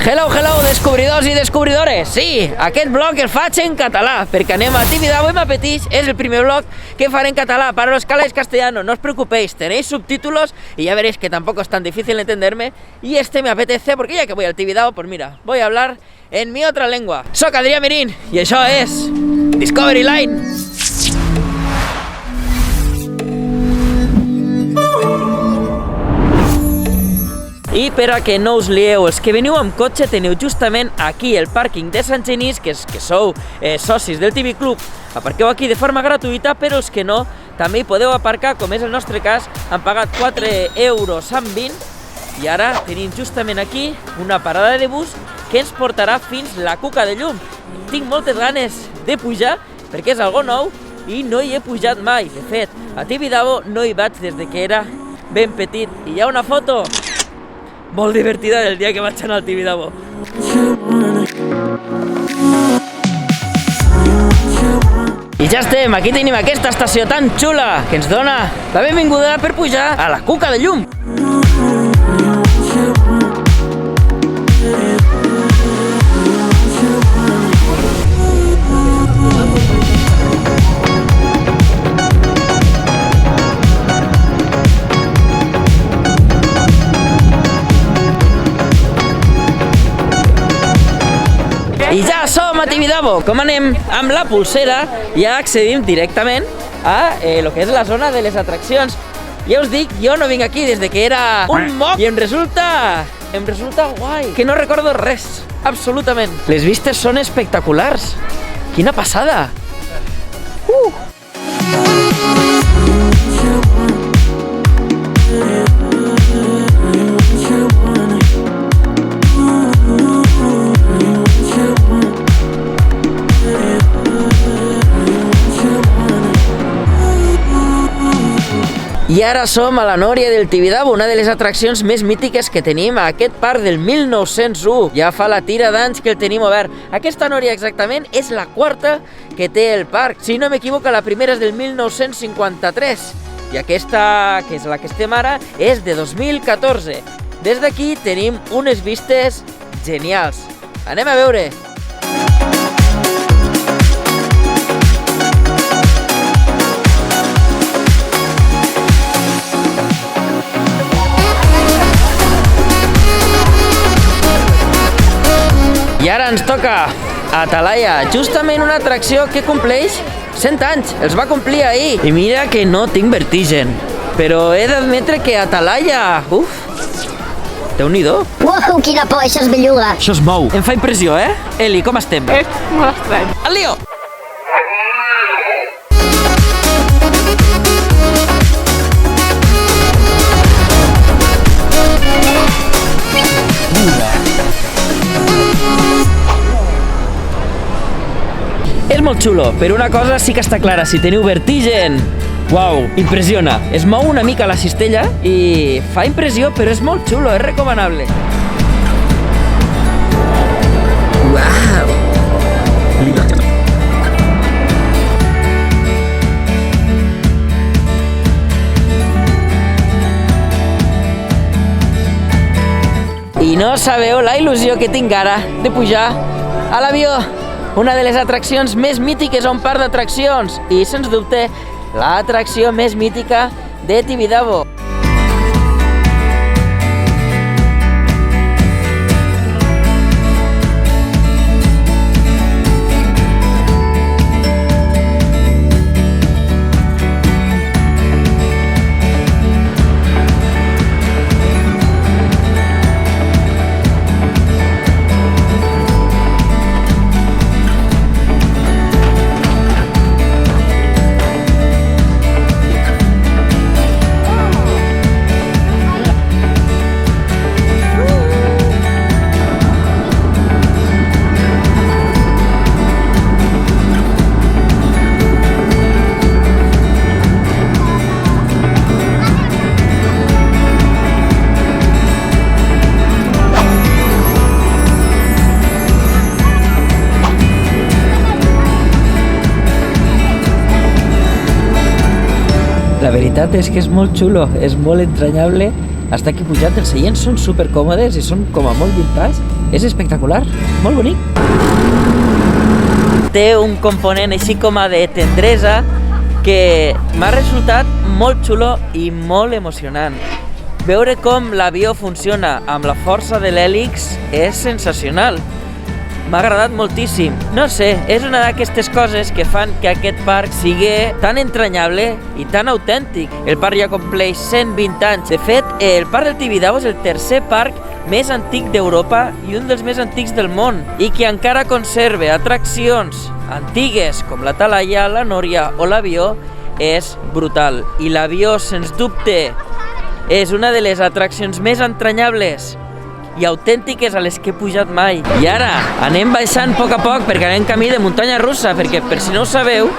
Hello, descobridors i descobridores! Sí, aquest blog el faig en català, perquè anem a Tibidabo i m'apeteix, és el primer blog que faré en català. Para los que habláis castellano, no os preocupéis, tenéis subtítulos y ya veréis que tampoco es tan difícil entenderme. Y este me apetece, porque ya que voy al Tibidabo, pues mira, voy a hablar en mi otra lengua. Soc Adrià Mirín, i això és Discovery Line. I per a que no us lieu, els que veniu amb cotxe teniu justament aquí el pàrquing de Sant Genís, que sou socis del TV Club, aparqueu aquí de forma gratuïta, però els que no, també hi podeu aparcar, com és el nostre cas, han pagat 4,20 € i ara tenim justament aquí una parada de bus que ens portarà fins la Cuca de Llum. Tinc moltes ganes de pujar perquè és algo nou i no hi he pujat mai. De fet, a Tibidabo no hi vaig des de que era ben petit. I hi ha una foto molt divertida del dia que vaig anar al Tibidabo. I ja estem, aquí tenim aquesta estació tan xula que ens dona la benvinguda per pujar a la Cuca de Llum. I ja som a Tibidabo. Com anem amb la pulsera, ja accedim directament a lo que és la zona de les atraccions. Ja us dic, jo no vinc aquí des de que era un moc i em resulta guai, que no recordo res, absolutament. Les vistes són espectaculars. Quina passada! I ara som a la Nòria del Tibidabo, una de les atraccions més mítiques que tenim a aquest parc del 1901. Ja fa la tira d'anys que el tenim obert. Aquesta Nòria exactament és la quarta que té el parc. Si no m'equivoco, la primera és del 1953 i aquesta, que és la que estem ara, és de 2014. Des d'aquí tenim unes vistes genials. Anem a veure. I ara ens toca Atalaya, justament una atracció que compleix 100 anys, els va complir ahir. I mira que no tinc vertigen, però he d'admetre que Atalaya, Déu-n'hi-do. Uau, quina por, això es belluga. Això es mou. Em fa impressió, eh? Eli, com estem? És molt estrany. Al lío! És molt xulo, però una cosa sí que està clara, si teniu vertigen, uau, impressiona. Es mou una mica la cistella i fa impressió, però és molt xulo, és recomanable. Uau! I no sabeu la il·lusió que tinc ara de pujar a l'avió. Una de les atraccions més mítiques a un parc d'atraccions i, sens dubte, l'atracció més mítica de Tibidabo. La veritat és que és molt xulo, és molt entranyable. Hasta aquí pujat, els seients són supercòmodes i són com a molt vintage. És espectacular, molt bonic. Té un component així com a de tendresa que m'ha resultat molt xulo i molt emocionant. Veure com l'avió funciona amb la força de l'hèlix és sensacional. M'ha agradat moltíssim. No sé, és una d'aquestes coses que fan que aquest parc sigui tan entranyable i tan autèntic. El parc ja compleix 120 anys. De fet, el parc del Tibidabo és el tercer parc més antic d'Europa i un dels més antics del món, i que encara conserva atraccions antigues com la Talaia, la Núria o l'avió és brutal. I l'avió, sens dubte, és una de les atraccions més entranyables i autèntiques a les que he pujat mai. I ara anem baixant a poc perquè anem camí de muntanya russa, perquè per si no ho sabeu,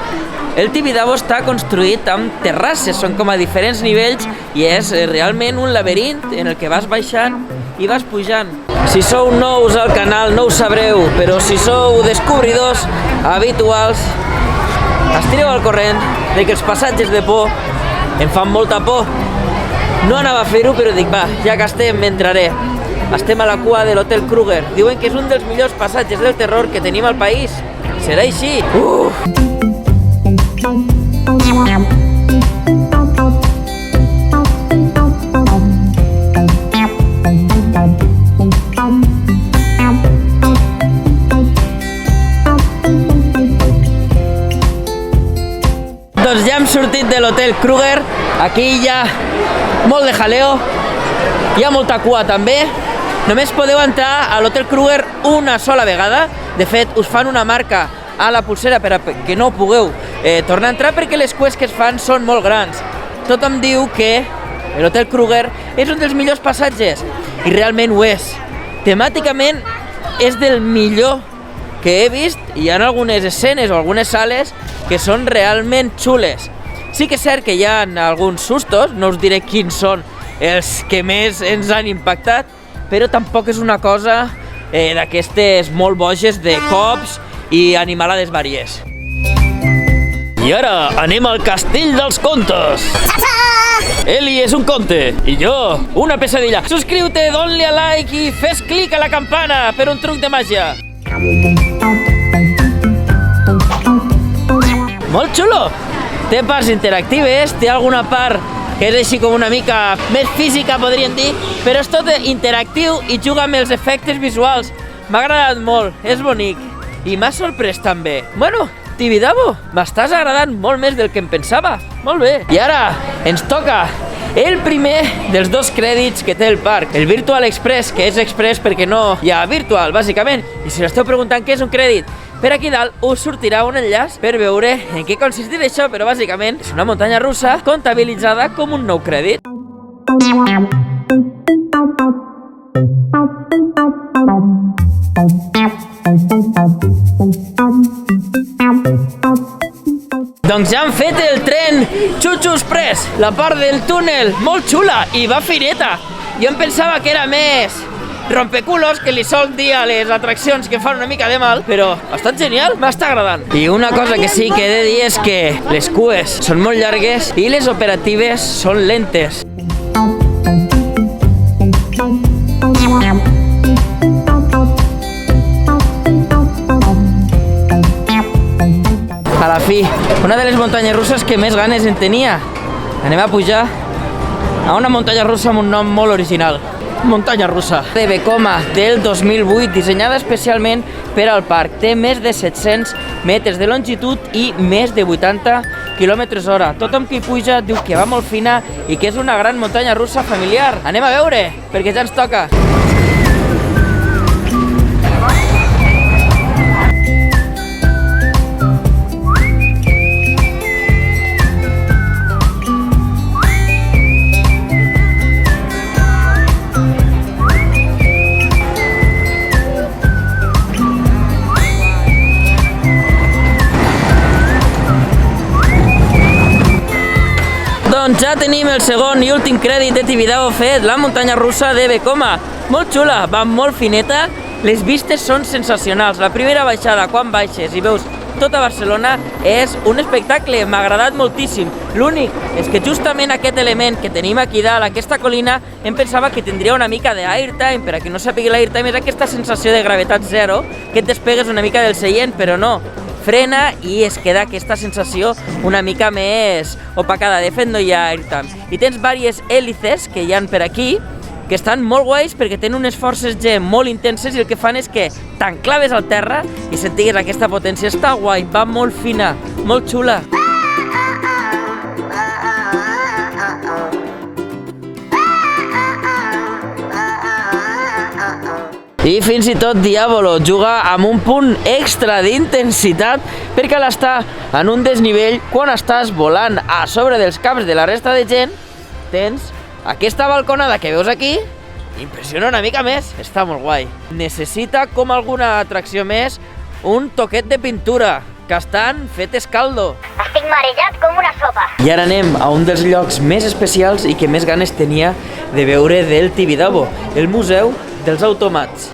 el Tibidabo està construït amb terrasses, són com a diferents nivells i és realment un laberint en el que vas baixant i vas pujant. Si sou nous al canal no ho sabreu, però si sou descobridors habituals, estireu al corrent de que els passatges de por em fan molta por. No anava a fer-ho, però dic, va, ja que estem, m'entraré. Estem a la cua de l'Hotel Kruger. Diuen que és un dels millors passatges del terror que tenim al país. Serà així? Doncs ja hem sortit de l'Hotel Kruger. Aquí hi ha molt de jaleo. Hi ha molta cua també. Només podeu entrar a l'Hotel Kruger una sola vegada. De fet, us fan una marca a la pulsera per a que no pugueu tornar a entrar perquè les cues que es fan són molt grans. Tothom diu que l'Hotel Kruger és un dels millors passatges i realment ho és. Temàticament és del millor que he vist i hi ha algunes escenes o algunes sales que són realment xules. Sí que és cert que hi ha alguns sustos, no us diré quins són els que més ens han impactat, però tampoc és una cosa d'aquestes molt boges de cops i animalades vàries. I ara anem al Castell dels Contes. Eli és un conte i jo una pesadilla. Subscriu-te, don-li a like i fes clic a la campana per un truc de màgia. Molt xulo! Té parts interactives, té alguna part que és així com una mica més física, podríem dir, però és tot interactiu i juga amb els efectes visuals. M'ha agradat molt, és bonic i m'ha sorprès també. Bueno, Tibidabo, m'estàs agradant molt més del que em pensava. Molt bé. I ara ens toca el primer dels dos crèdits que té el parc, el Virtual Express, que és express perquè no hi ha virtual, bàsicament. I si l'esteu preguntant què és un crèdit, per aquí dalt us sortirà un enllaç per veure en què consistirà això, però bàsicament és una muntanya russa comptabilitzada com un nou crèdit. Doncs ja han fet el tren Chuchu Express, la part del túnel, molt xula i va fineta. Jo em pensava que era més rompeculos, que li sol dir a les atraccions que fan una mica de mal, però ha estat genial, m'està agradant. I una cosa que sí que he de dir és que les cues són molt llargues i les operatives són lentes. A la fi, una de les muntanyes russes que més ganes en tenia. Anem a pujar a una muntanya russa amb un nom molt original. Muntanya russa de Vekoma del 2008, dissenyada especialment per al parc. Té més de 700 metres de longitud i més de 80 km/h. Tothom que hi puja diu que va molt fina i que és una gran muntanya russa familiar. Anem a veure, perquè ja ens toca. Doncs ja tenim el segon i últim crèdit de Tibidabo fet, la muntanya russa de Vekoma. Molt xula, va molt fineta, les vistes són sensacionals. La primera baixada, quan baixes i veus tota Barcelona. És un espectacle, m'ha agradat moltíssim. L'únic és que justament aquest element que tenim aquí dalt, aquesta colina, em pensava que tindria una mica d'airtime. Per a qui no sàpiga l'airtime és aquesta sensació de gravetat zero, que et despegues una mica del seient, però no. Frena i es queda aquesta sensació una mica més opacada. De fet, no hi ha airtime. I tens diverses hèlices que hi han per aquí, que estan molt guais perquè tenen unes forces G molt intenses i el que fan és que t'enclaves al terra i sentigues aquesta potència. Està guai, va molt fina, molt xula. I fins i tot Diabolo juga amb un punt extra d'intensitat perquè al estar en un desnivell, quan estàs volant a sobre dels caps de la resta de gent, tens aquesta balconada que veus aquí, impressiona una mica més, està molt guai. Necessita, com alguna atracció més, un toquet de pintura, que estan fetes caldo. Estic marejat com una sopa. I ara anem a un dels llocs més especials i que més ganes tenia de veure del Tibidabo, el Museu dels Automats.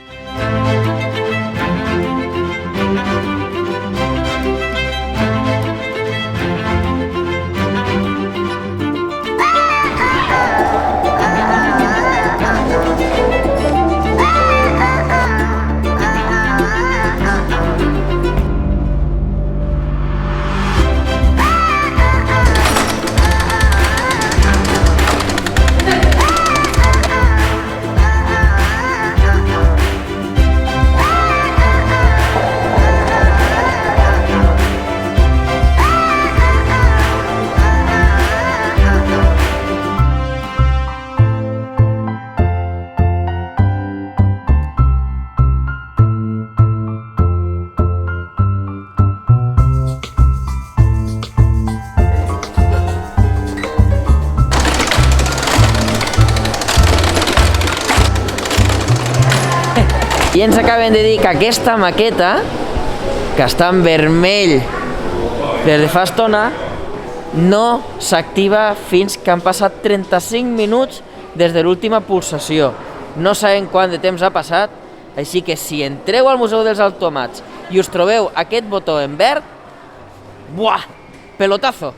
I ens acaben de dir que aquesta maqueta, que està en vermell des de fa estona, no s'activa fins que han passat 35 minuts des de l'última pulsació. No sabem quant de temps ha passat, així que si entreu al Museu dels Automats i us trobeu aquest botó en verd, buah, pelotazo!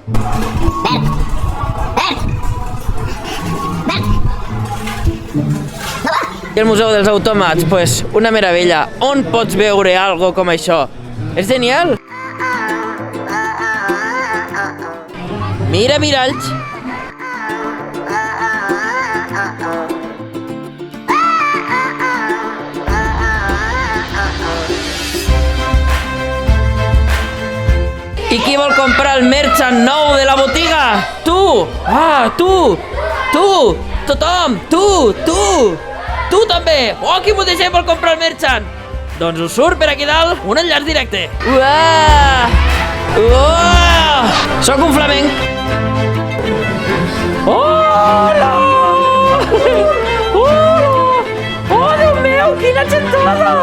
I el Museu dels Automats, pues, una meravella. On pots veure algo com això? És genial! Mira miralls! I qui vol comprar el merchant nou de la botiga? Tu! Ah, tu! Tu! Tothom! Tu! Tu també! Oh, qui molta gent vol comprar el merchant! Doncs us surt per aquí dalt un enllaç directe. Uah! Uah! Soc un flamenc. Hola! Hola! Oh, Déu meu, quina gentada!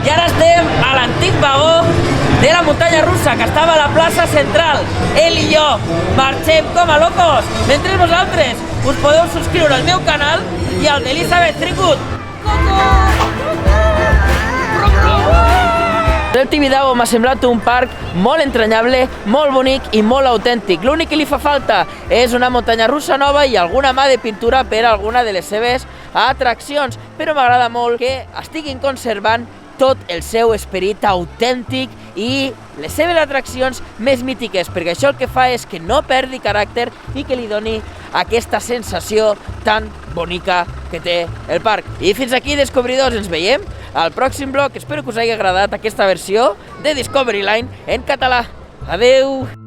I ara estem a l'antic vagó de la muntanya russa que estava a la plaça central. Ell i jo marxem com a locos, mentre vosaltres us podeu subscriure al meu canal i al d'Elisabeth Tricot. El Tibidabo m'ha semblat un parc molt entranyable, molt bonic i molt autèntic. L'únic que li fa falta és una muntanya russa nova i alguna mà de pintura per a alguna de les seves atraccions, però m'agrada molt que estiguin conservant tot el seu esperit autèntic i les seves atraccions més mítiques, perquè això el que fa és que no perdi caràcter i que li doni aquesta sensació tan bonica que té el parc. I fins aquí, descobridors, ens veiem al pròxim vlog. Espero que us hagi agradat aquesta versió de Discovery Line en català. Adeu!